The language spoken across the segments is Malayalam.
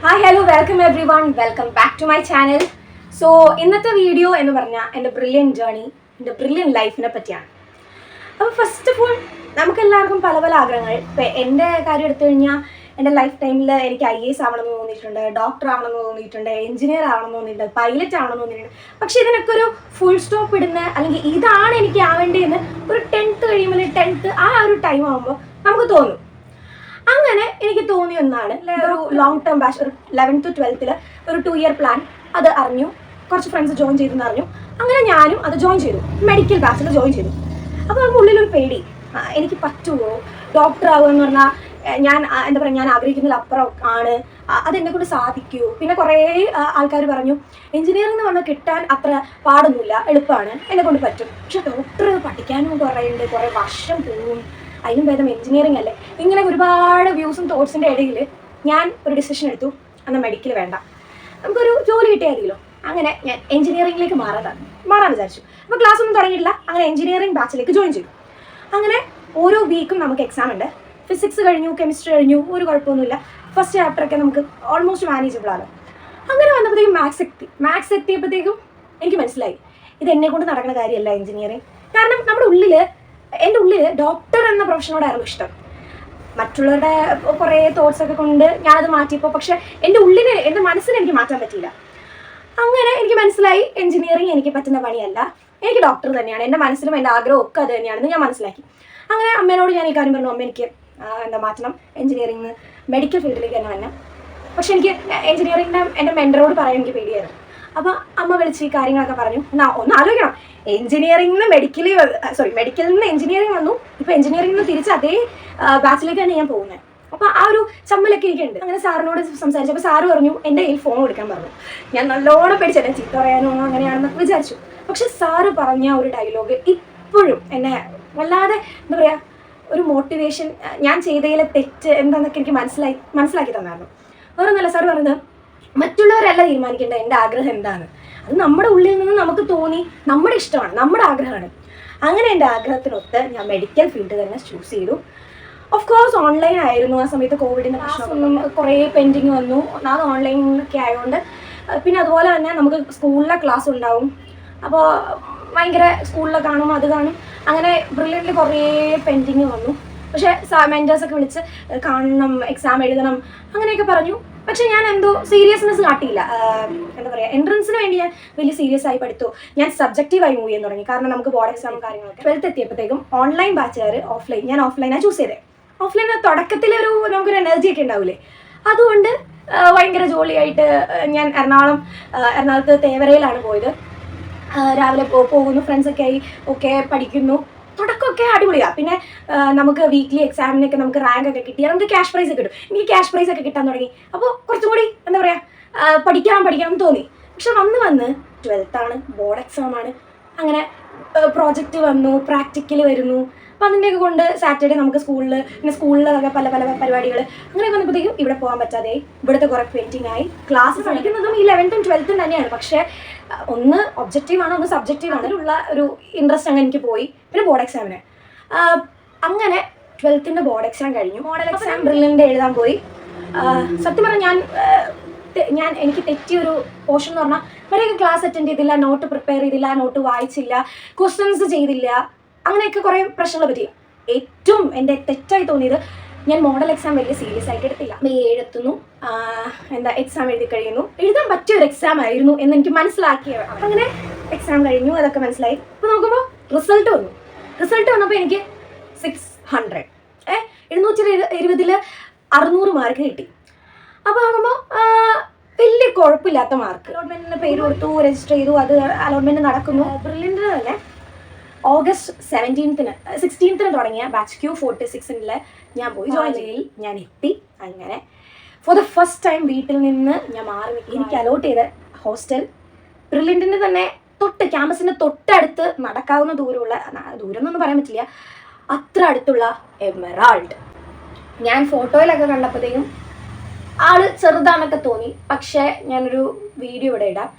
Hi hello welcome everyone welcome back to my channel. So ഇന്നത്തെ വീഡിയോ എന്ന് പറഞ്ഞാൽ എൻ്റെ ബ്രില്യൻ ജേർണി, എൻ്റെ ബ്രില്യൻ ലൈഫിനെ പറ്റിയാണ്. അപ്പോൾ ഫസ്റ്റ് ഓഫ് ഓൾ നമുക്കെല്ലാവർക്കും പല പല ആഗ്രഹങ്ങൾ. ഇപ്പം എൻ്റെ കാര്യം എടുത്തു കഴിഞ്ഞാൽ എൻ്റെ ലൈഫ് ടൈമിൽ എനിക്ക് IAS ആവണമെന്ന് തോന്നിയിട്ടുണ്ട്, ഡോക്ടർ ആവണമെന്ന് തോന്നിയിട്ടുണ്ട്, എഞ്ചിനീയർ ആവണമെന്ന് തോന്നിയിട്ടുണ്ട്, പൈലറ്റ് ആവണമെന്ന് തോന്നിയിട്ടുണ്ട്. പക്ഷേ ഇതിനൊക്കെ ഒരു ഫുൾ സ്റ്റോപ്പ് ഇടുന്ന അല്ലെങ്കിൽ ഇതാണ് എനിക്ക് ആവേണ്ടതെന്ന് ഒരു 10th കഴിയുമ്പോൾ 10th ആ ഒരു ടൈം ആകുമ്പോൾ നമുക്ക് തോന്നും. അങ്ങനെ എനിക്ക് തോന്നിയ ഒന്നാണ് ഒരു ലോങ് ടേം ബാച്ച്, ഒരു 11th to 12th ഒരു 2 year പ്ലാൻ. അത് അറിഞ്ഞു, കുറച്ച് ഫ്രണ്ട്സ് ജോയിൻ ചെയ്തെന്ന് അറിഞ്ഞു. അങ്ങനെ ഞാനും അത് ജോയിൻ ചെയ്തു, മെഡിക്കൽ ബാച്ചിൽ ജോയിൻ ചെയ്തു. അപ്പോൾ നമുക്ക് ഉള്ളിലൊരു പേടി, എനിക്ക് പറ്റുമോ ഡോക്ടർ ആവുക എന്ന് പറഞ്ഞാൽ ഞാൻ എന്താ പറയുക, ഞാൻ ആഗ്രഹിക്കുന്നതിലപ്പുറം ആണ്, അതെന്നെ കൊണ്ട് സാധിക്കുമോ. പിന്നെ കുറേ ആൾക്കാർ പറഞ്ഞു എഞ്ചിനീയറിംഗ് എന്ന് പറഞ്ഞാൽ കിട്ടാൻ അത്ര പാടൊന്നുമില്ല, എളുപ്പമാണ്, എന്നെ കൊണ്ട് പറ്റും. പക്ഷെ ഡോക്ടർ പഠിക്കാനും കുറേ ഉണ്ട്, കുറേ വർഷം പോകും, അതിനും ഭേദം എഞ്ചിനീയറിംഗ് അല്ലേ. ഇങ്ങനെ ഒരുപാട് വ്യൂസും തോട്ട്സിൻ്റെ ഇടയിൽ ഞാൻ ഒരു ഡിസിഷൻ എടുത്തു, എന്നാൽ മെഡിക്കൽ വേണ്ട, നമുക്കൊരു ജോലി കിട്ടിയാൽ മതിയല്ലോ. അങ്ങനെ ഞാൻ എഞ്ചിനീയറിംഗിലേക്ക് മാറാൻ വിചാരിച്ചു. അപ്പോൾ ക്ലാസ് ഒന്നും തുടങ്ങിയിട്ടില്ല, അങ്ങനെ എഞ്ചിനീയറിംഗ് ബാച്ചിലേക്ക് ജോയിൻ ചെയ്തു. അങ്ങനെ ഓരോ വീക്കും നമുക്ക് എക്സാം ഉണ്ട്. ഫിസിക്സ് കഴിഞ്ഞു, കെമിസ്ട്രി കഴിഞ്ഞു, ഒരു കുഴപ്പമൊന്നുമില്ല. ഫസ്റ്റ് ചാപ്റ്ററൊക്കെ നമുക്ക് ഓൾമോസ്റ്റ് മാനേജബിൾ ആണ്. അങ്ങനെ വന്നപ്പോഴത്തേക്കും മാത്സ് എത്തിയപ്പോഴത്തേക്കും എനിക്ക് മനസ്സിലായി ഇത് എന്നെ കൊണ്ട് നടക്കുന്ന കാര്യമല്ല എഞ്ചിനീയറിംഗ്. കാരണം എൻ്റെ ഉള്ളിൽ ഡോക്ടർ എന്ന പ്രൊഫഷനോടായിരുന്നു ഇഷ്ടം. മറ്റുള്ളവരുടെ കുറേ തോട്ട്സൊക്കെ കൊണ്ട് ഞാനത് മാറ്റിയപ്പോൾ പക്ഷെ എൻ്റെ മനസ്സിനെ എനിക്ക് മാറ്റാൻ പറ്റിയില്ല. അങ്ങനെ എനിക്ക് മനസ്സിലായി എഞ്ചിനീയറിംഗ് എനിക്ക് പറ്റുന്ന പണിയല്ല, എനിക്ക് ഡോക്ടർ തന്നെയാണ്, എൻ്റെ മനസ്സിലും എൻ്റെ ആഗ്രഹം ഒക്കെ അത് തന്നെയാണെന്ന് ഞാൻ മനസ്സിലാക്കി. അങ്ങനെ അമ്മേനോട് ഞാൻ ഈ കാര്യം പറഞ്ഞു, അമ്മ എനിക്ക് മാറ്റണം, എഞ്ചിനീയറിംഗ് മെഡിക്കൽ ഫീൽഡിലേക്ക് തന്നെ വരണം. പക്ഷെ എനിക്ക് എഞ്ചിനീയറിംഗിൻ്റെ എൻ്റെ മെൻറ്ററോട് പറയാൻ എനിക്ക് പേടിയായിരുന്നു. അപ്പോൾ അമ്മ വിളിച്ച് ഈ കാര്യങ്ങളൊക്കെ പറഞ്ഞു. ഒന്ന് ആലോചിക്കണം, മെഡിക്കലിൽ നിന്ന് എഞ്ചിനീയറിംഗ് വന്നു, ഇപ്പോൾ എഞ്ചിനീയറിംഗിൽ നിന്ന് തിരിച്ച് അതേ ബാച്ചിലേക്ക് തന്നെ ഞാൻ പോകുന്നത്. അപ്പോൾ ആ ഒരു ചമ്മലൊക്കെ എനിക്കുണ്ട്. അങ്ങനെ സാറിനോട് സംസാരിച്ചപ്പോൾ സാറ് പറഞ്ഞു എൻ്റെ കയ്യിൽ ഫോൺ കൊടുക്കാൻ പറഞ്ഞു. ഞാൻ നല്ലോണം പേടിച്ചല്ലേ, ചീത്ത പറയാനോ അങ്ങനെയാണെന്നൊക്കെ വിചാരിച്ചു. പക്ഷെ സാറ് പറഞ്ഞ ഒരു ഡയലോഗ് ഇപ്പോഴും എന്നെ വല്ലാതെ എന്താ പറയുക, ഒരു മോട്ടിവേഷൻ, ഞാൻ ചെയ്തതിലെ തെറ്റ് എന്താണെന്നൊക്കെ എനിക്ക് മനസ്സിലാക്കി തന്നായിരുന്നു. വേറെ ഒന്നല്ല, സാറ് പറഞ്ഞത് മറ്റുള്ളവരല്ല തീരുമാനിക്കേണ്ട എൻ്റെ ആഗ്രഹം എന്താണ്, അത് നമ്മുടെ ഉള്ളിൽ നിന്ന് നമുക്ക് തോന്നി, നമ്മുടെ ഇഷ്ടമാണ്, നമ്മുടെ ആഗ്രഹമാണ്. അങ്ങനെ എൻ്റെ ആഗ്രഹത്തിനൊത്ത് ഞാൻ മെഡിക്കൽ ഫീൽഡ് തന്നെ ചൂസ് ചെയ്തു. ഓഫ് കോഴ്സ് ഓൺലൈൻ ആയിരുന്നു ആ സമയത്ത്. കോവിഡിൻ്റെ പ്രശ്നമൊന്നും കുറേ പെൻഡിങ് വന്നു, അത് ഓൺലൈനൊക്കെ ആയതുകൊണ്ട്. പിന്നെ അതുപോലെ തന്നെ നമുക്ക് സ്കൂളിലെ ക്ലാസ് ഉണ്ടാവും, അപ്പോൾ ഭയങ്കര സ്കൂളിൽ കാണും, അത് കാണും. അങ്ങനെ ബ്രില്യൻ്റിൽ കുറേ പെൻഡിങ് വന്നു. പക്ഷേ മെൻറ്റേഴ്സൊക്കെ വിളിച്ച് കാണണം, എക്സാം എഴുതണം അങ്ങനെയൊക്കെ പറഞ്ഞു. പക്ഷെ ഞാൻ എന്തോ സീരിയസ്നെസ് കാട്ടിയില്ല. എന്താ പറയുക, എൻട്രൻസിന് വേണ്ടി ഞാൻ വലിയ സീരിയസ് ആയി പഠിത്തു. ഞാൻ സബ്ജക്റ്റീവായി മൂവ് ചെയ്യാൻ തുടങ്ങി, കാരണം നമുക്ക് ബോർഡ് എക്സാമും കാര്യങ്ങളൊക്കെ. 12th എത്തിയപ്പോഴത്തേക്കും ഓൺലൈൻ ബാച്ചുകാർ ഞാൻ ഓഫ്ലൈനാണ് ചൂസ് ചെയ്തത്. ഓഫ്ലൈൻ തുടക്കത്തിലൊരു നമുക്കൊരു എനർജി ഒക്കെ ഉണ്ടാവില്ലേ, അതുകൊണ്ട് ഭയങ്കര ജോലിയായിട്ട് ഞാൻ എറണാകുളത്ത് തേവരയിലാണ് പോയത്. രാവിലെ പോകുന്നു, ഫ്രണ്ട്സൊക്കെ ആയി ഓക്കെ പഠിക്കുന്നു. തുടക്കമൊക്കെ അടിപൊളിയാണ്. പിന്നെ നമുക്ക് വീക്ക്ലി എക്സാമിനൊക്കെ നമുക്ക് റാങ്ക് ഒക്കെ കിട്ടിയാൽ നമുക്ക് ക്യാഷ് പ്രൈസ് ഒക്കെ കിട്ടും. എനിക്ക് ക്യാഷ് പ്രൈസ് ഒക്കെ കിട്ടാൻ തുടങ്ങി. അപ്പോൾ കുറച്ചും കൂടി എന്താ പറയുക, പഠിക്കണം തോന്നി. പക്ഷെ വന്ന് 12th ആണ്, ബോർഡ് എക്സാമാണ്. അങ്ങനെ പ്രോജക്റ്റ് വന്നു, പ്രാക്ടിക്കൽ വരുന്നു. അപ്പം അതിൻ്റെയൊക്കെ കൊണ്ട് സാറ്റർഡേ നമുക്ക് സ്കൂളിലൊക്കെ പല പരിപാടികൾ. അങ്ങനെ വന്നപ്പോഴത്തേക്കും ഇവിടെ പോകാൻ പറ്റാതെ ഇവിടുത്തെ കുറേ പെയിൻറ്റിംഗ് ആയി. ക്ലാസ് പഠിക്കുന്നതും ഈ 11th ഉം 12th ഉം തന്നെയാണ്. പക്ഷേ ഒന്ന് ഒബ്ജക്റ്റീവാണ്, ഒന്ന് സബ്ജക്റ്റീവാണ്. അതിലുള്ള ഒരു ഇൻട്രസ്റ്റ് അങ്ങനെ എനിക്ക് പോയി. പിന്നെ ബോർഡ് എക്സാമിന് അങ്ങനെ 12th ബോർഡ് എക്സാം കഴിഞ്ഞു. മോഡൽ എക്സാം ബ്രില്യൻ്റ് എഴുതാൻ പോയി. സത്യം പറഞ്ഞാൽ എനിക്ക് തെറ്റിയൊരു പോർഷൻ എന്ന് പറഞ്ഞാൽ വരെയൊക്കെ ക്ലാസ് അറ്റൻഡ് ചെയ്തില്ല, നോട്ട് പ്രിപ്പയർ ചെയ്തില്ല, നോട്ട് വായിച്ചില്ല, ക്വസ്റ്റ്യൻസ് ചെയ്തില്ല, അങ്ങനെയൊക്കെ കുറേ പ്രശ്നങ്ങൾ പറ്റി. ഏറ്റവും എൻ്റെ തെറ്റായി തോന്നിയത് ഞാൻ മോഡൽ എക്സാം വലിയ സീരിയസ് ആയിട്ട് എടുത്തില്ല. എഴുതുന്നു, എക്സാം എഴുതി കഴിയുന്നു, എഴുതാൻ പറ്റിയൊരു എക്സാം ആയിരുന്നു എന്ന് എനിക്ക് മനസ്സിലാക്കിയത്. അങ്ങനെ എക്സാം കഴിഞ്ഞു, അതൊക്കെ മനസ്സിലായി. അപ്പോൾ നോക്കുമ്പോൾ റിസൾട്ട് വന്നപ്പോൾ എനിക്ക് 600 720 600 മാർക്ക് കിട്ടി. അപ്പോൾ നോക്കുമ്പോൾ വലിയ കുഴപ്പമില്ലാത്ത മാർക്ക്. അലോട്ട്മെൻറ്റിന് പേര് കൊടുത്തു, രജിസ്റ്റർ ചെയ്തു, അത് അലോട്ട്മെൻറ്റ് നടക്കുന്നു. ബ്രില്യൻ്റിന് തന്നെ August 16th തുടങ്ങിയ ബാച്ച് Q46 ഞാൻ പോയി ജോയിൻ ചെയ്യൽ ഞാൻ എത്തി. അങ്ങനെ ഫോർ ദ ഫസ്റ്റ് ടൈം വീട്ടിൽ നിന്ന് ഞാൻ മാറി നിൽക്കി. എനിക്ക് അലോട്ട് ചെയ്ത ഹോസ്റ്റൽ ബ്രില്യൻ്റിൻ്റെ തന്നെ ക്യാമ്പസിൻ്റെ തൊട്ടടുത്ത് നടക്കാവുന്ന ദൂരം എന്നൊന്നും പറയാൻ പറ്റില്ല, അത്ര അടുത്തുള്ള എമറാൾഡ്. ഞാൻ ഫോട്ടോയിലൊക്കെ കണ്ടപ്പോഴത്തേക്കും ആള് ചെറുതാണൊക്കെ തോന്നി. പക്ഷേ ഞാനൊരു വീഡിയോ ഇവിടെ ഇടാം.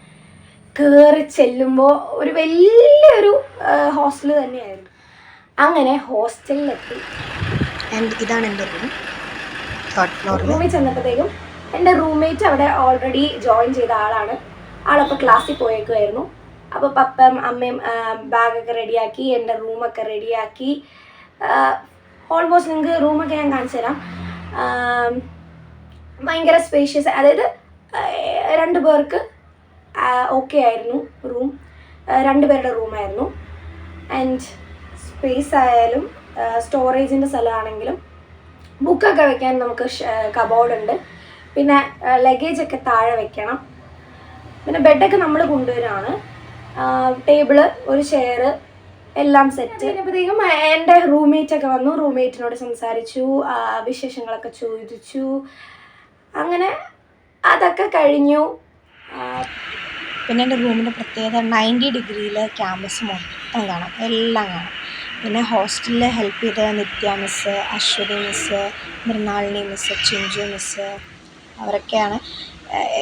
കയറി ചെല്ലുമ്പോൾ ഒരു വലിയൊരു ഹോസ്റ്റൽ തന്നെയായിരുന്നു. അങ്ങനെ ഹോസ്റ്റലിലെത്തി. ഇതാണ് എൻ്റെ റൂം. റൂമിൽ ചെന്നപ്പോഴത്തേക്കും എൻ്റെ റൂംമേറ്റ് അവിടെ ഓൾറെഡി ജോയിൻ ചെയ്ത ആളാണ്. ആളപ്പോൾ ക്ലാസ്സിൽ പോയേക്കുമായിരുന്നു. അപ്പോൾ പപ്പയും അമ്മയും ബാഗൊക്കെ റെഡിയാക്കി, എൻ്റെ റൂമൊക്കെ റെഡിയാക്കി. ഓൾമോസ്റ്റ് നിങ്ങൾക്ക് റൂമൊക്കെ ഞാൻ കാണിച്ചു തരാം. ഭയങ്കര സ്പേഷ്യസ്, അതായത് 2 പേർക്ക് ഓക്കെ ആയിരുന്നു റൂം. 2 പേരുടെ റൂമായിരുന്നു. ആൻഡ് സ്പേസ് ആയാലും സ്റ്റോറേജിൻ്റെ സ്ഥലമാണെങ്കിലും ബുക്കൊക്കെ വെക്കാൻ നമുക്ക് കബോർഡ് ഉണ്ട്. പിന്നെ ലഗേജൊക്കെ താഴെ വെക്കണം. പിന്നെ ബെഡൊക്കെ നമ്മൾ കൊണ്ടുവരാണ്. ടേബിള്, ഒരു ചെയർ, എല്ലാം സെറ്റ്. കഴിഞ്ഞപ്പോഴത്തേക്കും എൻ്റെ റൂംമേറ്റൊക്കെ വന്നു. റൂംമേറ്റിനോട് സംസാരിച്ചു, വിശേഷങ്ങളൊക്കെ ചോദിച്ചു. അങ്ങനെ അതൊക്കെ കഴിഞ്ഞു. പിന്നെ എൻ്റെ റൂമിൻ്റെ പ്രത്യേകത 90 ഡിഗ്രിയിൽ ക്യാമ്പസ് മൊത്തം കാണാം, എല്ലാം കാണാം. പിന്നെ ഹോസ്റ്റലിൽ ഹെൽപ്പ് ചെയ്ത Nithya miss, Aswathy miss, Mrinalini miss, Chinchu miss, അവരൊക്കെയാണ്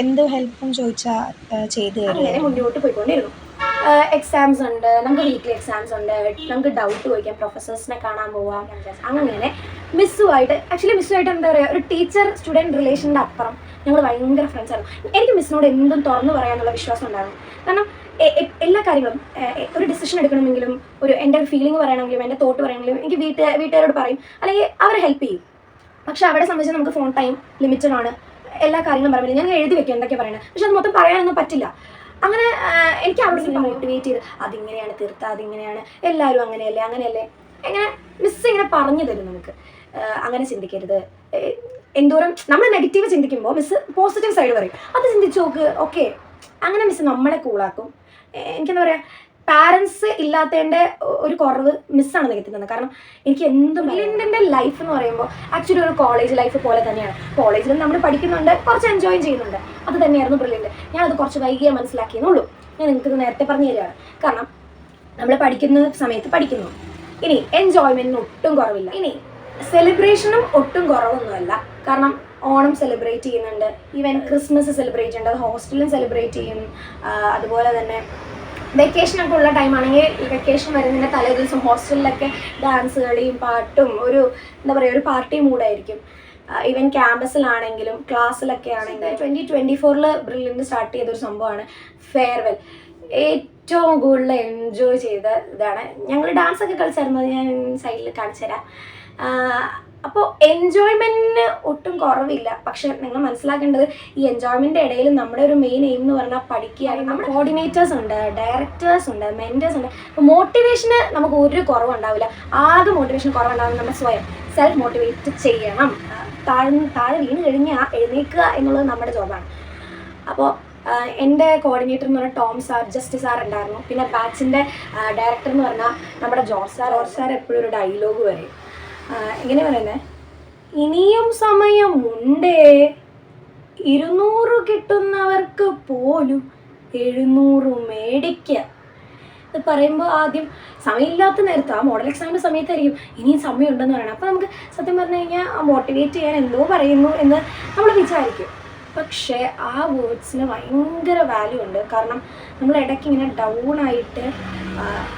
എന്ത് ഹെൽപ്പും ചോദിച്ചാൽ ചെയ്തു തരും. അങ്ങനെ മുന്നോട്ട് പോയിക്കൊണ്ടിരുന്നു. എക്സാംസ് ഉണ്ട്, നമുക്ക് വീക്ക്ലി എക്സാംസ് ഉണ്ട്, നമുക്ക് ഡൗട്ട് ചോദിക്കാം, പ്രൊഫസേഴ്സിനെ കാണാൻ പോവാം. അങ്ങനെ മിസ്സുമായിട്ട്, ആക്ച്വലി മിസ്സുമായിട്ട് എന്താ പറയുക, ഒരു ടീച്ചർ സ്റ്റുഡൻറ്റ് റിലേഷൻ്റെ അപ്പുറം ഞങ്ങൾ ഭയങ്കര ഫ്രണ്ട്സായിരുന്നു. എനിക്ക് മിസ്സിനോട് എന്തും തുറന്നു പറയാനുള്ള വിശ്വാസം ഉണ്ടായിരുന്നു. കാരണം എല്ലാ കാര്യങ്ങളും, ഒരു ഡിസിഷൻ എടുക്കണമെങ്കിലും, എൻ്റെ ഒരു ഫീലിംഗ് പറയണമെങ്കിലും, എൻ്റെ തോട്ട് പറയണമെങ്കിലും എനിക്ക് വീട്ടുകാരോട് പറയും, അല്ലെങ്കിൽ അവരെ ഹെൽപ്പ് ചെയ്യും. പക്ഷെ അവിടെ സംബന്ധിച്ച് നമുക്ക് ഫോൺ ടൈം ലിമിറ്റഡ് ആണ്. എല്ലാ കാര്യങ്ങളും പറയുമ്പോൾ ഞാൻ എഴുതി വെക്കും എന്തൊക്കെ പറയണത്, പക്ഷെ അത് മൊത്തം പറയാനൊന്നും പറ്റില്ല. അങ്ങനെ എനിക്ക് അവിടെ മോട്ടിവേറ്റ് ചെയ്ത് അതിങ്ങനെയാണ് തീർത്ത, അതിങ്ങനെയാണ്, എല്ലാവരും അങ്ങനെയല്ലേ, എങ്ങനെ മിസ് ഇങ്ങനെ പറഞ്ഞു തരും നമുക്ക്. അങ്ങനെ ചിന്തിക്കരുത്. എന്തോരം നമ്മൾ നെഗറ്റീവ് ചിന്തിക്കുമ്പോൾ മിസ് പോസിറ്റീവ് സൈഡ് പറയും, അത് ചിന്തിച്ച് നോക്ക്, ഓക്കെ. അങ്ങനെ മിസ് നമ്മളെ കൂളാക്കും. എനിക്കെന്താ പറയുക, പാരൻസ് ഇല്ലാത്തതിൻ്റെ ഒരു കുറവ് മിസ്സാണ് നികത്തുന്നത്. കാരണം എനിക്ക് എന്തും എൻ്റെ ലൈഫ് എന്ന് പറയുമ്പോൾ ആക്ച്വലി ഒരു കോളേജ് ലൈഫ് പോലെ തന്നെയാണ്. കോളേജിൽ നമ്മൾ പഠിക്കുന്നുണ്ട്, കുറച്ച് എൻജോയ് ചെയ്യുന്നുണ്ട്, അത് തന്നെയായിരുന്നു ബ്രില്യൻ്റ്. ഞാനത് കുറച്ച് വൈകിയേ മനസ്സിലാക്കിയെന്നുള്ളൂ. ഞാൻ നിങ്ങൾക്ക് നേരത്തെ പറഞ്ഞു തരികയാണ്. കാരണം നമ്മൾ പഠിക്കുന്ന സമയത്ത് പഠിക്കുന്നു, ഇനി എൻജോയ്മെൻറ്റിന് ഒട്ടും കുറവില്ല, ഇനി സെലിബ്രേഷനും ഒട്ടും കുറവൊന്നുമല്ല. കാരണം ഓണം സെലിബ്രേറ്റ് ചെയ്യുന്നുണ്ട്, ഈവൻ ക്രിസ്മസ് സെലിബ്രേറ്റ് ചെയ്യുന്നുണ്ട്, അത് ഹോസ്റ്റലിലും സെലിബ്രേറ്റ് ചെയ്യും. അതുപോലെ തന്നെ വെക്കേഷനൊക്കെ ഉള്ള ടൈമാണെങ്കിൽ വെക്കേഷൻ വരുന്നതിൻ്റെ തലേ ദിവസം ഹോസ്റ്റലിലൊക്കെ ഡാൻസ് കളിയും പാട്ടും ഒരു എന്താ പറയുക, ഒരു പാർട്ടി മൂഡായിരിക്കും. ഈവൻ ക്യാമ്പസിലാണെങ്കിലും ക്ലാസ്സിലൊക്കെ ആണെങ്കിലും 2024 ബ്രില്യൻ്റ് സ്റ്റാർട്ട് ചെയ്തൊരു സംഭവമാണ് ഫെയർവെൽ. ഏറ്റവും കൂടുതൽ എൻജോയ് ചെയ്ത ഇതാണ്. ഞങ്ങൾ ഡാൻസൊക്കെ കളിച്ചായിരുന്നു, ഞാൻ സൈഡിൽ കാണിച്ചു തരാം. അപ്പോൾ എൻജോയ്മെൻറ്റിന് ഒട്ടും കുറവില്ല. പക്ഷെ നിങ്ങൾ മനസ്സിലാക്കേണ്ടത്, ഈ എൻജോയ്മെൻറ്റിൻ്റെ ഇടയിൽ നമ്മുടെ ഒരു മെയിൻ എയിം എന്ന് പറഞ്ഞാൽ പഠിക്കുക. നമ്മുടെ കോർഡിനേറ്റേഴ്സ് ഉണ്ട്, ഡയറക്ടേഴ്സ് ഉണ്ട്, മെൻറ്റേഴ്സ് ഉണ്ട്. മോട്ടിവേഷന് നമുക്ക് ഒരു കുറവുണ്ടാവില്ല. ആകെ മോട്ടിവേഷൻ കുറവുണ്ടാകും നമ്മൾ സ്വയം സെൽഫ് മോട്ടിവേറ്റ് ചെയ്യണം. താഴെ വീണ് കഴിഞ്ഞാൽ എഴുന്നേൽക്കുക എന്നുള്ളത് നമ്മുടെ ജോബാണ്. അപ്പോൾ എൻ്റെ കോർഡിനേറ്റർ എന്ന് പറഞ്ഞാൽ ടോം സാർ, ജസ്റ്റിസ് സാർ ഉണ്ടായിരുന്നു. പിന്നെ ബാച്ചിൻ്റെ ഡയറക്ടർ എന്ന് പറഞ്ഞാൽ നമ്മുടെ ജോർജ് സാർ എപ്പോഴും ഒരു ഡയലോഗ് പറയും. എങ്ങനെ പറയുന്നത്, ഇനിയും സമയമുണ്ടേ, 200 കിട്ടുന്നവർക്ക് പോലും 700 മേടിക്കുക. ഇത് പറയുമ്പോൾ ആദ്യം സമയമില്ലാത്ത നേരത്ത്, ആ മോഡൽ എക്സാമിൻ്റെ സമയത്തായിരിക്കും ഇനിയും സമയമുണ്ടെന്ന് പറയണം. അപ്പോൾ നമുക്ക് സത്യം പറഞ്ഞു കഴിഞ്ഞാൽ മോട്ടിവേറ്റ് ചെയ്യാൻ എന്തോ പറയുന്നു എന്ന് നമ്മൾ വിചാരിക്കും. പക്ഷേ ആ വേർഡ്സിന് ഭയങ്കര വാല്യൂ ഉണ്ട്. കാരണം നമ്മൾ ഇടയ്ക്ക് ഇങ്ങനെ ഡൗൺ ആയിട്ട്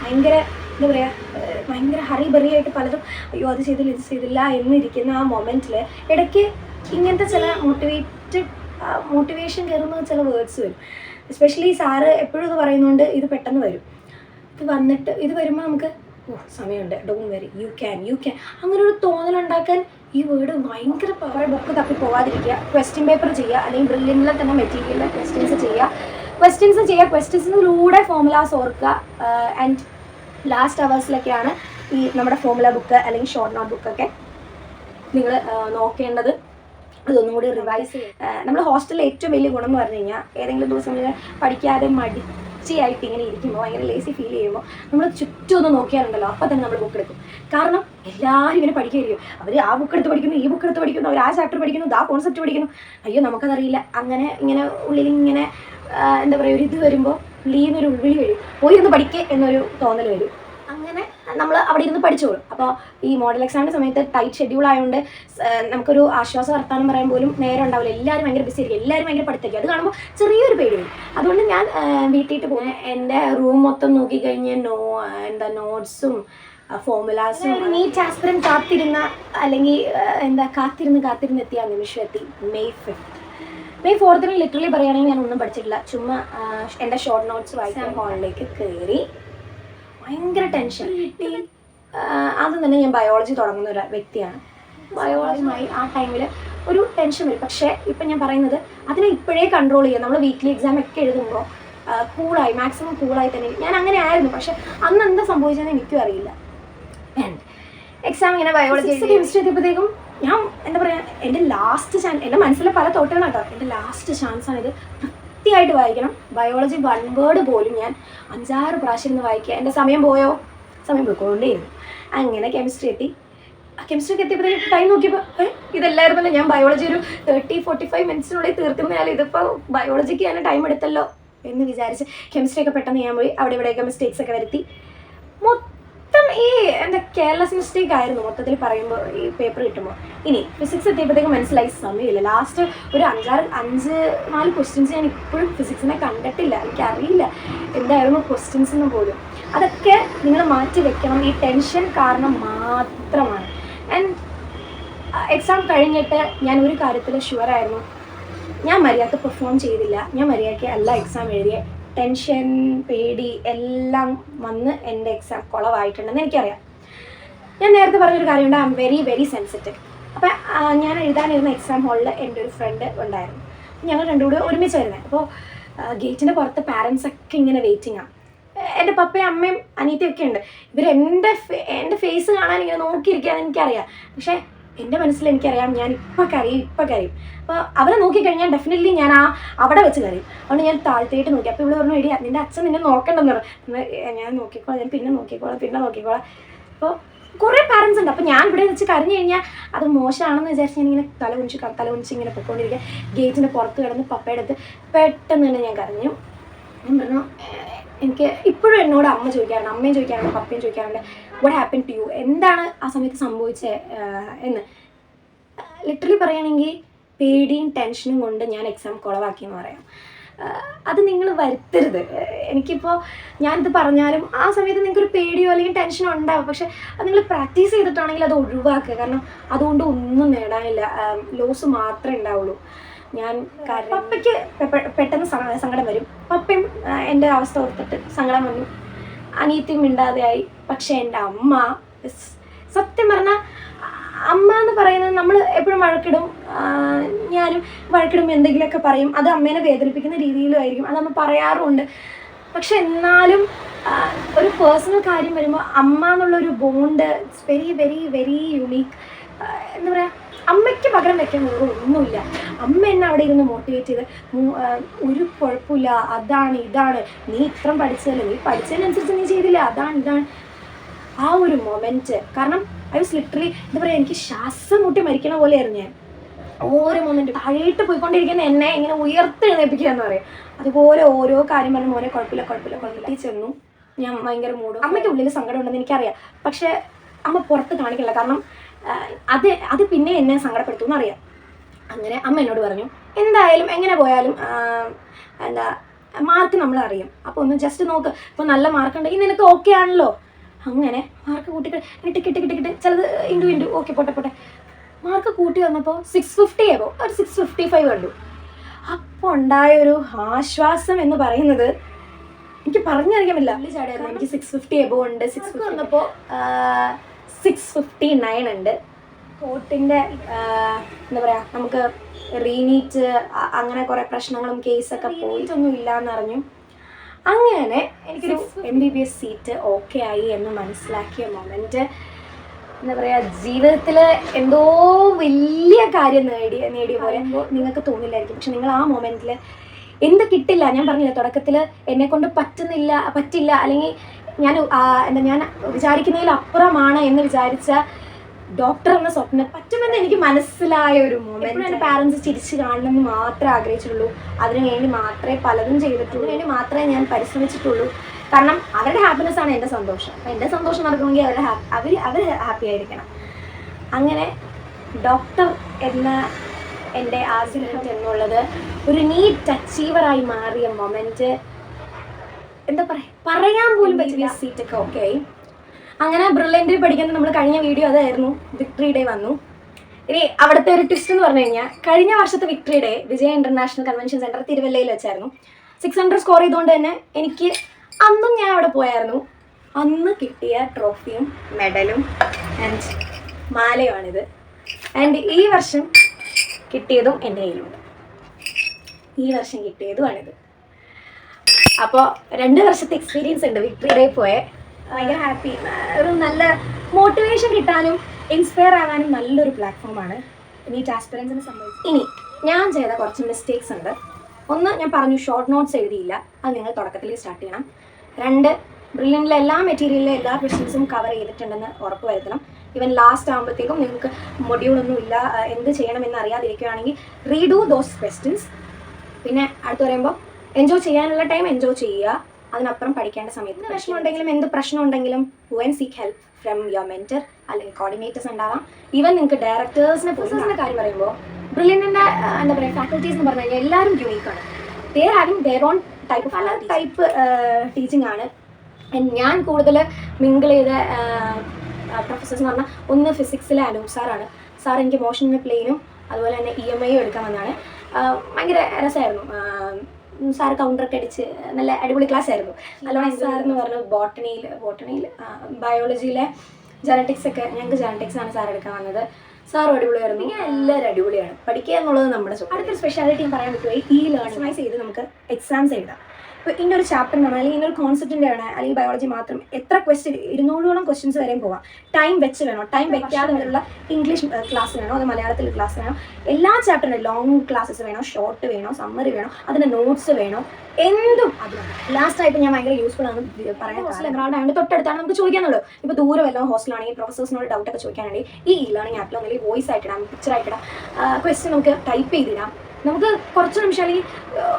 ഭയങ്കര എന്താ പറയുക, ഭയങ്കര ഹറിബറിയായിട്ട് പലതും അയ്യോ അത് ചെയ്തില്ല ഇത് ചെയ്തില്ല എന്നിരിക്കുന്ന ആ മൊമെൻറ്റിൽ ഇടയ്ക്ക് ഇങ്ങനത്തെ ചില മോട്ടിവേഷൻ കയറുന്ന ചില വേർഡ്സ് വരും. എസ്പെഷ്യലി സാറ് എപ്പോഴും ഇത് പറയുന്നതുകൊണ്ട് ഇത് പെട്ടെന്ന് വരും. ഇത് വരുമ്പോൾ നമുക്ക് സമയമുണ്ട്, ഡോൺ വെരി, യു ക്യാൻ അങ്ങനെ ഒരു തോന്നലുണ്ടാക്കാൻ ഈ വേർഡ് ഭയങ്കര കുറേ ബുക്ക് തപ്പി പോകാതിരിക്കുക. ക്വസ്റ്റ്യൻ പേപ്പർ ചെയ്യുക, അല്ലെങ്കിൽ ബ്രില്യൻ്റിലെ തന്നെ മെറ്റീരിയലിലെ ക്വസ്റ്റ്യൻസ് ചെയ്യുക. ക്വസ്റ്റ്യൻസിലൂടെ ഫോമുലാസ് ഓർക്കുക. ആൻഡ് ലാസ്റ്റ് അവേഴ്സിലൊക്കെയാണ് ഈ നമ്മുടെ ഫോമുല ബുക്ക് അല്ലെങ്കിൽ ഷോർട്ട് നോട്ട് ബുക്കൊക്കെ നിങ്ങൾ നോക്കേണ്ടത്. അതൊന്നും കൂടി റിവൈസ് ചെയ്യുക. നമ്മൾ ഹോസ്റ്റലിൽ ഏറ്റവും വലിയ ഗുണം എന്ന് പറഞ്ഞു കഴിഞ്ഞാൽ, ഏതെങ്കിലും ദിവസം പഠിക്കാതെ മടിച്ചായിട്ട് ഇങ്ങനെ ഇരിക്കുമ്പോൾ, ഭയങ്കര ലേസി ഫീൽ ചെയ്യുമ്പോൾ നമ്മൾ ചുറ്റും ഒന്ന് നോക്കിയാലുണ്ടല്ലോ, അപ്പോൾ തന്നെ നമ്മൾ ബുക്ക് എടുക്കും. കാരണം എല്ലാവരും ഇങ്ങനെ പഠിക്കുകയായിരിക്കും. അവർ ആ ബുക്ക് എടുത്ത് പഠിക്കുന്നു, ഈ ബുക്ക് എടുത്ത് പഠിക്കുന്നു, അവർ ആ ചാപ്റ്റർ പഠിക്കുന്നു, ആ കോൺസെപ്റ്റ് പഠിക്കുന്നു. അയ്യോ നമുക്കതറിയില്ല. അങ്ങനെ ഇങ്ങനെ ഉള്ളിൽ ഇങ്ങനെ എന്താ പറയുക, ഒരു ഇത് വരുമ്പോൾ ഉള്ളിൽ നിന്നൊരു ഉൾവിളി വരും, പോയി ഒന്ന് പഠിക്കുക എന്നൊരു തോന്നൽ വരും. അങ്ങനെ നമ്മൾ അവിടെ ഇരുന്ന് പഠിച്ചോളും. അപ്പോൾ ഈ മോഡൽ എക്സാമിൻ്റെ സമയത്ത് ടൈറ്റ് ഷെഡ്യൂൾ ആയതുകൊണ്ട് നമുക്കൊരു ആശ്വാസം വർത്താനം പറയാൻ പോലും നേരം ഉണ്ടാവില്ല. എല്ലാവരും ഭയങ്കര ബിസി ആയിരിക്കും, എല്ലാവരും ഭയങ്കര പഠിത്തമായിരിക്കും. അത് കാണുമ്പോൾ ചെറിയൊരു പേടി വരും. അതുകൊണ്ട് ഞാൻ വീട്ടിൽ പോകുന്നത് എൻ്റെ റൂം മൊത്തം നോക്കിക്കഴിഞ്ഞ് നോട്ട്സും ഫോമുലാസും നീറ്റ് ആസ്പിരൻറ്റ് കാത്തിരുന്ന, അല്ലെങ്കിൽ കാത്തിരുന്ന് എത്തിയ നിമിഷം എത്തി. May 5th May 4th literally പറയുകയാണെങ്കിൽ ഞാൻ ഒന്നും പഠിച്ചിട്ടില്ല. ചുമ്മാ എൻ്റെ ഷോർട്ട് നോട്ട്സ് വായിക്കാൻ ഹാളിലേക്ക് കയറി. ഭയങ്കര ടെൻഷൻ. ആദ്യം തന്നെ ഞാൻ ബയോളജി തുടങ്ങുന്ന ഒരു വ്യക്തിയാണ്. ബയോളജിയുമായി ആ ടൈമിൽ ഒരു ടെൻഷൻ വരും. പക്ഷേ ഇപ്പം ഞാൻ പറയുന്നത് അതിനെ ഇപ്പോഴേ കൺട്രോൾ ചെയ്യുക. നമ്മൾ വീക്ക്ലി എക്സാം ഒക്കെ എഴുതുമ്പോൾ കൂളായി, മാക്സിമം കൂളായി തന്നെ. ഞാൻ അങ്ങനെ ആയിരുന്നു, പക്ഷെ അന്ന് എന്താ സംഭവിച്ചതെന്ന് എനിക്കും അറിയില്ല. എക്സാം ഇങ്ങനെ ബയോളജി കെമിസ്ട്രി എത്തിയപ്പോഴത്തേക്കും ഞാൻ എന്താ പറയുക, എൻ്റെ ലാസ്റ്റ് ചാൻസ്, എൻ്റെ മനസ്സിലെ പല തോട്ടുകളാണ് കേട്ടോ, എൻ്റെ ലാസ്റ്റ് ചാൻസാണ് ഇത്. വൃത്തിയായിട്ട് വായിക്കണം. ബയോളജി 1 വേർഡ് പോലും ഞാൻ 5-6 പ്രാവശ്യം ഇരുന്ന് വായിക്കുക. എൻ്റെ സമയം പോയിക്കൊണ്ടേയിരുന്നു. അങ്ങനെ കെമിസ്ട്രി എത്തിയപ്പോഴത്തേക്ക് ടൈം നോക്കിയപ്പോൾ ഇതെല്ലായിരുന്നല്ലോ. ഞാൻ ബയോളജി ഒരു 30-45 മിനിറ്റ്സിനുള്ളിൽ തീർക്കുന്നതിനാൽ ഇതിപ്പോൾ ബയോളജിക്ക് ഞാൻ ടൈം എടുത്തല്ലോ എന്ന് വിചാരിച്ച് കെമിസ്ട്രി ഒക്കെ പെട്ടെന്ന് ഞാൻ പോയി. അവിടെ ഇവിടെയൊക്കെ മിസ്റ്റേക്സ് ഒക്കെ വരുത്തി. മൊത്തം ഈ എന്താ കെയർലെസ് മിസ്റ്റേക്ക് ആയിരുന്നു മൊത്തത്തിൽ പറയുമ്പോൾ ഈ പേപ്പർ കിട്ടുമ്പോൾ. ഇനി ഫിസിക്സ് എത്തിയപ്പോഴത്തേക്ക് മനസ്സിലായി സമയമില്ല. ലാസ്റ്റ് ഒരു 5-4 ക്വസ്റ്റ്യൻസ് ഞാൻ ഇപ്പോഴും ഫിസിക്സിനെ കണ്ടിട്ടില്ല. എനിക്കറിയില്ല എന്തായിരുന്നു ക്വസ്റ്റ്യൻസ് എന്ന് പോലും. അതൊക്കെ നിങ്ങൾ മാറ്റി വെക്കണം. ഈ ടെൻഷൻ കാരണം മാത്രമാണ്. ആൻഡ് എക്സാം കഴിഞ്ഞിട്ട് ഞാൻ ഒരു കാര്യത്തിൽ ഷുവറായിരുന്നു, ഞാൻ മര്യാദക്ക് പെർഫോം ചെയ്തില്ല. ഞാൻ മര്യാദയ്ക്ക് എല്ലാ എക്സാം എഴുതിയ ടെൻഷൻ, പേടി എല്ലാം വന്ന് എൻ്റെ എക്സാം കുളവായിട്ടുണ്ടെന്ന് എനിക്കറിയാം. ഞാൻ നേരത്തെ പറഞ്ഞൊരു കാര്യമുണ്ട്, I am very very sensitive. അപ്പം ഞാൻ എഴുതാനിരുന്ന എക്സാം ഹാളിൽ എൻ്റെ ഒരു ഫ്രണ്ട് ഉണ്ടായിരുന്നു. ഞങ്ങൾ രണ്ടും കൂടെ ഒരുമിച്ച് വരുന്നത്. അപ്പോൾ ഗേറ്റിൻ്റെ പുറത്ത് പാരൻസ് ഒക്കെ ഇങ്ങനെ വെയിറ്റിംഗാണ്. എൻ്റെ പപ്പയും അമ്മയും അനിയത്തിയും ഒക്കെ ഉണ്ട്. എൻ്റെ ഫേസ് കാണാൻ ഇങ്ങനെ നോക്കിയിരിക്കുകയെന്ന് എനിക്കറിയാം. പക്ഷേ എൻ്റെ മനസ്സിൽ എനിക്കറിയാം ഞാൻ ഇപ്പം കരയും. അപ്പോൾ അവരെ നോക്കിക്കഴിഞ്ഞാൽ ഡെഫിനറ്റ്ലി ഞാൻ അവിടെ വെച്ച് കരയും. അതുകൊണ്ട് ഞാൻ താഴ്ത്തേട്ട് നോക്കി. അപ്പോൾ ഇവിടെ പറഞ്ഞു, എടി നിൻ്റെ അച്ഛൻ നിന്നെ നോക്കണ്ടെന്ന് പറഞ്ഞു. ഞാൻ നോക്കിക്കോളാം, ഞാൻ പിന്നെ നോക്കിക്കോളാം. അപ്പോൾ കുറേ പാരൻസ് ഉണ്ട്. അപ്പോൾ ഞാൻ ഇവിടെ വെച്ച് കരഞ്ഞു കഴിഞ്ഞാൽ അത് മോശമാണെന്ന് വിചാരിച്ച് ഞാനിങ്ങനെ തലകുനിച്ച് ഇങ്ങനെ പൊയ്ക്കൊണ്ടിരിക്കുക. ഗേറ്റിൻ്റെ പുറത്ത് കിടന്ന് പപ്പയുടെ അടുത്ത് പെട്ടെന്ന് തന്നെ ഞാൻ കരഞ്ഞു. ഞാൻ പറഞ്ഞു, എനിക്ക് ഇപ്പോഴും എന്നോട് അമ്മയും ചോദിക്കാറുണ്ട്, പപ്പയും ചോദിക്കാറുണ്ട്, വാട്ട് ഹാപ്പൻ ടു യു, എന്താണ് ആ സമയത്ത് സംഭവിച്ചത് എന്ന്. ലിറ്ററലി പറയുകയാണെങ്കിൽ പേടിയും ടെൻഷനും കൊണ്ട് ഞാൻ എക്സാം കുളവാക്കിയെന്ന് പറയാം. അത് നിങ്ങൾ വരുത്തരുത്. എനിക്കിപ്പോൾ ഞാനിത് പറഞ്ഞാലും ആ സമയത്ത് നിങ്ങൾക്കൊരു പേടിയോ അല്ലെങ്കിൽ ടെൻഷനോ ഉണ്ടാവും. പക്ഷെ അത് നിങ്ങൾ പ്രാക്ടീസ് ചെയ്തിട്ടാണെങ്കിൽ അത് ഒഴിവാക്കുക. കാരണം അതുകൊണ്ട് ഒന്നും നേടാനില്ല, ലോസ് മാത്രമേ ഉണ്ടാവുള്ളൂ. ഞാൻ പപ്പയ്ക്ക് പെട്ടെന്ന് സങ്കടം വരും. പപ്പയും എൻ്റെ അവസ്ഥ ഓർത്തിട്ട് സങ്കടം വന്നു. അനിയത്തിയും മിണ്ടാതെയായി. പക്ഷേ എൻ്റെ അമ്മ, സത്യം പറഞ്ഞാൽ അമ്മ എന്ന് പറയുന്നത്, നമ്മൾ എപ്പോഴും വഴക്കിടും, ഞാനും വഴക്കിടും, എന്തെങ്കിലുമൊക്കെ പറയും. അത് അമ്മേനെ വേദനിപ്പിക്കുന്ന രീതിയിലുമായിരിക്കും, അത് അമ്മ പറയാറുമുണ്ട്. പക്ഷെ എന്നാലും ഒരു പേഴ്സണൽ കാര്യം വരുമ്പോൾ അമ്മ എന്നുള്ളൊരു bond it's very very very unique. എന്താ പറയുക, അമ്മയ്ക്ക് പകരം വെക്കാൻ ഒന്നുമില്ല. അമ്മ എന്നെ അവിടെ ഇരുന്ന് മോട്ടിവേറ്റ് ചെയ്ത്, ഒരു കുഴപ്പമില്ല, അതാണ് ഇതാണ്, നീ ഇത്രയും പഠിച്ചതല്ലേ, നീ പഠിച്ചതിനനുസരിച്ച് നീ ചെയ്തില്ല, അതാണ് ആ ഒരു മൊമെൻറ്റ്. കാരണം ഐ വാസ് ലിറ്ററലി എന്താ പറയുക, എനിക്ക് ശ്വാസം മുട്ടി മരിക്കണ പോലെയായിരുന്നു ഞാൻ. ഓരോ മൊമെൻറ്റ് താഴേട്ട് പോയിക്കൊണ്ടിരിക്കുന്ന എന്നെ ഇങ്ങനെ ഉയർത്തെഴുന്നേൽപ്പിക്കുക എന്ന് പറയും. അതുപോലെ ഓരോ കാര്യം പറഞ്ഞ് മോനെ കുഴപ്പമില്ല ചെന്നു. ഞാൻ ഭയങ്കര മൂടും. അമ്മയ്ക്ക് ഉള്ളിൽ സങ്കടം ഉണ്ടെന്ന് എനിക്കറിയാം. പക്ഷേ അമ്മ പുറത്ത് കാണിക്കില്ല. കാരണം അത് പിന്നെ എന്നെ സങ്കടപ്പെടുത്തുമെന്ന് അറിയാം. അങ്ങനെ അമ്മ എന്നോട് പറഞ്ഞു, എന്തായാലും എങ്ങനെ പോയാലും എന്താ മാർക്ക് നമ്മൾ അറിയും, അപ്പോൾ ഒന്ന് ജസ്റ്റ് നോക്ക്, ഇപ്പോൾ നല്ല മാർക്ക് ഉണ്ടെങ്കിൽ നിനക്ക് ഓക്കെ ആണല്ലോ. അങ്ങനെ മാർക്ക് കിട്ടി ചിലത് ഇൻറ്റു ഓക്കെ പോട്ടെ. മാർക്ക് കൂട്ടി വന്നപ്പോൾ 650 എബോ, ഒരു 655 കണ്ടു. അപ്പോൾ ഉണ്ടായൊരു ആശ്വാസം എന്ന് പറയുന്നത് എനിക്ക് പറഞ്ഞറിയാൻ പറ്റില്ല. ചാടിയായിരുന്നു. എനിക്ക് 650 എബോ ഉണ്ട്. 650 വന്നപ്പോൾ 659 ഉണ്ട്. കോർട്ടിൻ്റെ എന്താ പറയുക, നമുക്ക് റീനീറ്റ് അങ്ങനെ കുറേ പ്രശ്നങ്ങളും കേസൊക്കെ പോയിട്ടൊന്നും ഇല്ലയെന്ന് അറിഞ്ഞു. അങ്ങനെ എനിക്കൊരു MBBS സീറ്റ് ഓക്കെ ആയി എന്ന് മനസ്സിലാക്കിയ മൊമെൻറ്റ്, എന്താ പറയുക, ജീവിതത്തിൽ എന്തോ വലിയ കാര്യം നേടിയ പോലെ നിങ്ങൾക്ക് തോന്നില്ലായിരിക്കും. പക്ഷെ നിങ്ങൾ ആ മൊമെൻറ്റിൽ എന്ത് കിട്ടില്ല, ഞാൻ പറഞ്ഞില്ല തുടക്കത്തിൽ എന്നെക്കൊണ്ട് പറ്റില്ല അല്ലെങ്കിൽ ഞാൻ വിചാരിക്കുന്നതിൽ അപ്പുറമാണ് എന്ന് വിചാരിച്ച ഡോക്ടർ എന്ന സ്വപ്നം പറ്റുമെന്ന് എനിക്ക് മനസ്സിലായ ഒരു മൊമെൻറ്റ്. എൻ്റെ പാരൻസ് ചിരിച്ച് കാണണമെന്ന് മാത്രമേ ആഗ്രഹിച്ചിട്ടുള്ളൂ. അതിനുവേണ്ടി മാത്രമേ പലതും ചെയ്തിട്ടുള്ളൂ. അതിനുവേണ്ടി മാത്രമേ ഞാൻ പരിശ്രമിച്ചിട്ടുള്ളൂ. കാരണം അവരുടെ ഹാപ്പിനെസ്സാണ് എൻ്റെ സന്തോഷം. അപ്പം എൻ്റെ സന്തോഷം നടക്കണമെങ്കിൽ അവർ ഹാപ്പി ആയിരിക്കണം. അങ്ങനെ ഡോക്ടർ എന്ന എൻ്റെ ആഗ്രഹം എന്നുള്ളത് ഒരു നീറ്റ് അച്ചീവറായി മാറിയ മൊമെൻറ്റ്, എന്താ പറയാൻ പോലും പറ്റില്ല. സീറ്റൊക്കെ ഓക്കെ ആയി. അങ്ങനെ ബ്രില്യൻറ്റിൽ പഠിക്കുന്നത് നമ്മൾ കഴിഞ്ഞ വീഡിയോ അതായിരുന്നു. വിക്ടറി ഡേ വന്നു. ഇനി അവിടുത്തെ ഒരു ട്വിസ്റ്റ് എന്ന് പറഞ്ഞു കഴിഞ്ഞാൽ കഴിഞ്ഞ വർഷത്തെ വിക്ടറി ഡേ വിജയ ഇന്റർനാഷണൽ കൺവെൻഷൻ സെന്റർ തിരുവല്ലയിൽ വെച്ചായിരുന്നു. 600 സ്കോർ ചെയ്തുകൊണ്ട് തന്നെ എനിക്ക് അന്നും ഞാൻ അവിടെ പോയായിരുന്നു. അന്ന് കിട്ടിയ ട്രോഫിയും മെഡലും ആൻഡ് മാലയുമാണിത്. ആൻഡ് ഈ വർഷം കിട്ടിയതും എൻ്റെ കയ്യിലുണ്ട്. അപ്പോൾ 2 വർഷത്തെ എക്സ്പീരിയൻസ് ഉണ്ട് വിക്ടറി ഡേ പോയെ. ഭയങ്കര ഹാപ്പി. ഒരു നല്ല മോട്ടിവേഷൻ കിട്ടാനും ഇൻസ്പയർ ആവാനും നല്ലൊരു പ്ലാറ്റ്ഫോമാണ് നീറ്റ് ആസ്പിറൻസിനെ സംബന്ധിച്ച്. ഇനി ഞാൻ ചെയ്ത കുറച്ച് മിസ്റ്റേക്സ് ഉണ്ട്. ഒന്ന്, ഞാൻ പറഞ്ഞു ഷോർട്ട് നോട്ട്സ് എഴുതിയില്ല. അത് നിങ്ങൾ തുടക്കത്തിൽ സ്റ്റാർട്ട് ചെയ്യണം. 2, ബ്രില്യൻറ്റിലെ എല്ലാ മെറ്റീരിയലിലെ എല്ലാ ക്വസ്റ്റ്യൻസും കവർ ചെയ്തിട്ടുണ്ടെന്ന് ഉറപ്പ് വരുത്തണം. ഈവൻ ലാസ്റ്റ് ആകുമ്പോഴത്തേക്കും നിങ്ങൾക്ക് മൊഡ്യൂളൊന്നും ഇല്ല, എന്ത് ചെയ്യണമെന്ന് അറിയാതിരിക്കുകയാണെങ്കിൽ റീഡു ദോസ് ക്വസ്റ്റ്യൻസ്. പിന്നെ അടുത്ത് പറയുമ്പോൾ എൻജോയ് ചെയ്യാനുള്ള ടൈം എൻജോയ് ചെയ്യുക. അതിനപ്പുറം പഠിക്കേണ്ട സമയത്ത് വിഷമം ഉണ്ടെങ്കിലും എന്ത് പ്രശ്നം ഉണ്ടെങ്കിലും go and seek help from your mentor അല്ലെങ്കിൽ കോർഡിനേറ്റേഴ്സ് ഉണ്ടാവാം. ഈവൻ നിങ്ങൾക്ക് ഡയറക്ടേഴ്സിനെ കാര്യം പറയുമ്പോൾ ബ്രില്യൻറ്റിൻ്റെ എന്താ പറയുക ഫാക്കൽറ്റീസ് എന്ന് പറഞ്ഞു കഴിഞ്ഞാൽ എല്ലാവരും യൂണീക്കാണ്. ദേ ഹാവിങ് ദെയർ ഓൺ ടൈപ്പ് പല ടൈപ്പ് ടീച്ചിങ് ആണ്. ഞാൻ കൂടുതൽ മിങ്കിൾ ചെയ്ത പ്രൊഫസേഴ്സ് എന്ന് പറഞ്ഞാൽ ഒന്ന് ഫിസിക്സിലെ അനൂപ് സാറാണ്. സാർ എനിക്ക് മോഷൻ്റെ പ്ലെയിനും അതുപോലെ തന്നെ EMI എടുക്കാൻ വന്നതാണ്. ഭയങ്കര രസമായിരുന്നു. സാർ കൗണ്ടറൊക്കെ അടിച്ച് നല്ല അടിപൊളി ക്ലാസ് ആയിരുന്നു. നല്ലോണം സാർ എന്ന് പറഞ്ഞു ബോട്ടണിയിൽ ബയോളജിയിലെ ജനറ്റിക്സ് ഒക്കെ ഞങ്ങൾക്ക് ജനറ്റിക്സ് ആണ് സാർ എടുക്കാൻ വന്നത്. സാറും അടിപൊളിയായിരുന്നു. എല്ലാവരും അടിപൊളിയാണ്. പഠിക്കുക എന്നുള്ളത് നമ്മുടെ അടുത്തൊരു സ്പെഷ്യാലിറ്റി ഞാൻ പറയാൻ പറ്റുമോ, ഈ ലേണിംഗ് ചെയ്ത് നമുക്ക് എക്സാംസ് എഴുതാം. ഇപ്പോൾ ഇന്നൊരു ചാപ്റ്ററിൻ്റെ ആണ് അല്ലെങ്കിൽ ഇന്നൊരു കോൺസെപ്റ്റിൻ്റെ ആണ് അല്ലെങ്കിൽ ബയോളജി മാത്രം എത്ര ക്വസ്റ്റ്യൻ 200ഓളം ക്വസ്റ്റ്യൻസ് വരെയും പോകാം. ടൈം വെച്ച് വേണോ, ടൈം വെക്കാതെ ഉള്ള ഇംഗ്ലീഷ് ക്ലാസ് വേണോ അത് മലയാളത്തിൽ ക്ലാസ് വേണോ, എല്ലാ ചാപ്റ്ററിനും ലോങ് ക്ലാസ്സസ് വേണോ, ഷോർട്ട് വേണോ, സമ്മറി വേണോ, അതിൻ്റെ നോട്ട്സ് വേണോ, എന്തും അത് ലാസ്റ്റായിട്ട് ഞാൻ ഭയങ്കര യൂസ്ഫുൾ ആണ് പറയാൻ. ഹോസ്റ്റൽ എറൗണ്ടായതുകൊണ്ട് തൊട്ടടുത്താണ് നമുക്ക് ചോദിക്കാനുള്ളൂ. ഇപ്പോൾ ദൂരമല്ലോ ഹോസ്റ്റലാണെങ്കിൽ പ്രൊഫസേഴ്സിനോട് ഡൗട്ടൊക്കെ ചോദിക്കാനാണെങ്കിൽ ഈ ലേണിംഗ് ആപ്പിലോ അല്ലെങ്കിൽ വോയിസ് ആയിട്ടിടാം, പിക്ചർ ആയിട്ടിടാം, ക്വസ്റ്റ്യൻ നമുക്ക് ടൈപ്പ് ചെയ്തിടാം. നമുക്ക് കുറച്ച് നിമിഷം അല്ലെങ്കിൽ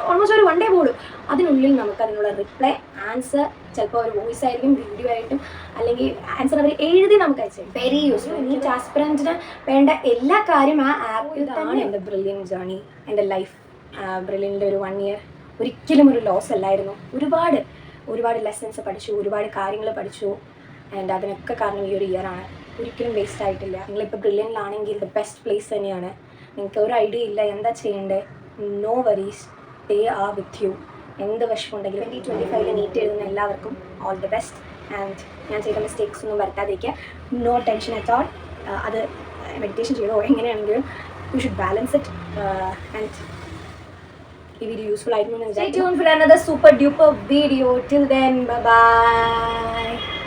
ഓൾമോസ്റ്റ് ഒരു 1 ഡേ പോലും അതിനുള്ളിൽ നമുക്ക് അതിനുള്ള റിപ്ലൈ ആൻസർ ചിലപ്പോൾ ഒരു വോയിസ് ആയിരിക്കും, വീഡിയോ ആയിട്ടും, അല്ലെങ്കിൽ ആൻസർ അവർ എഴുതി നമുക്ക് അയച്ചു. Very useful. നീറ്റ് ആസ്പിറൻറ്റിന് വേണ്ട എല്ലാ കാര്യം ആ ആപ്പിൽ തന്നെ. എൻ്റെ ബ്രില്യൻ ജേർണി, എൻ്റെ ലൈഫ് ബ്രില്യൻ്റെ ഒരു 1 ഇയർ ഒരിക്കലും ഒരു ലോസ് അല്ലായിരുന്നു. ഒരുപാട് ലെസൺസ് പഠിച്ചു, ഒരുപാട് കാര്യങ്ങൾ പഠിച്ചു. ആൻഡ് അതിനൊക്കെ കാരണം ഈ ഒരു ഇയറാണ്. ഒരിക്കലും വേസ്റ്റ് ആയിട്ടില്ല. നിങ്ങളിപ്പോൾ ബ്രില്യനിലാണെങ്കിൽ ദ ബെസ്റ്റ് പ്ലേസ് തന്നെയാണ്. നിങ്ങൾക്ക് ഒരു ഐഡിയ ഇല്ല എന്താ ചെയ്യേണ്ടത്, no worries, they are with you. എന്ത് വിഷമമുണ്ടെങ്കിലും 2025 നീറ്റ് എഴുതുന്ന എല്ലാവർക്കും ഓൾ ദി ബെസ്റ്റ്. ആൻഡ് ഞാൻ ചെയ്ത മിസ്റ്റേക്സ് ഒന്നും വരുത്താതിരിക്കുക. No tension at all. അത് മെഡിറ്റേഷൻ ചെയ്തോ എങ്ങനെയാണെങ്കിലും you should balance it. And ഈ വീഡിയോ യൂസ്ഫുൾ ആയിരുന്നു എന്ന് വിചാരിച്ചു. Stay tuned for another super duper video. Till then, bye bye.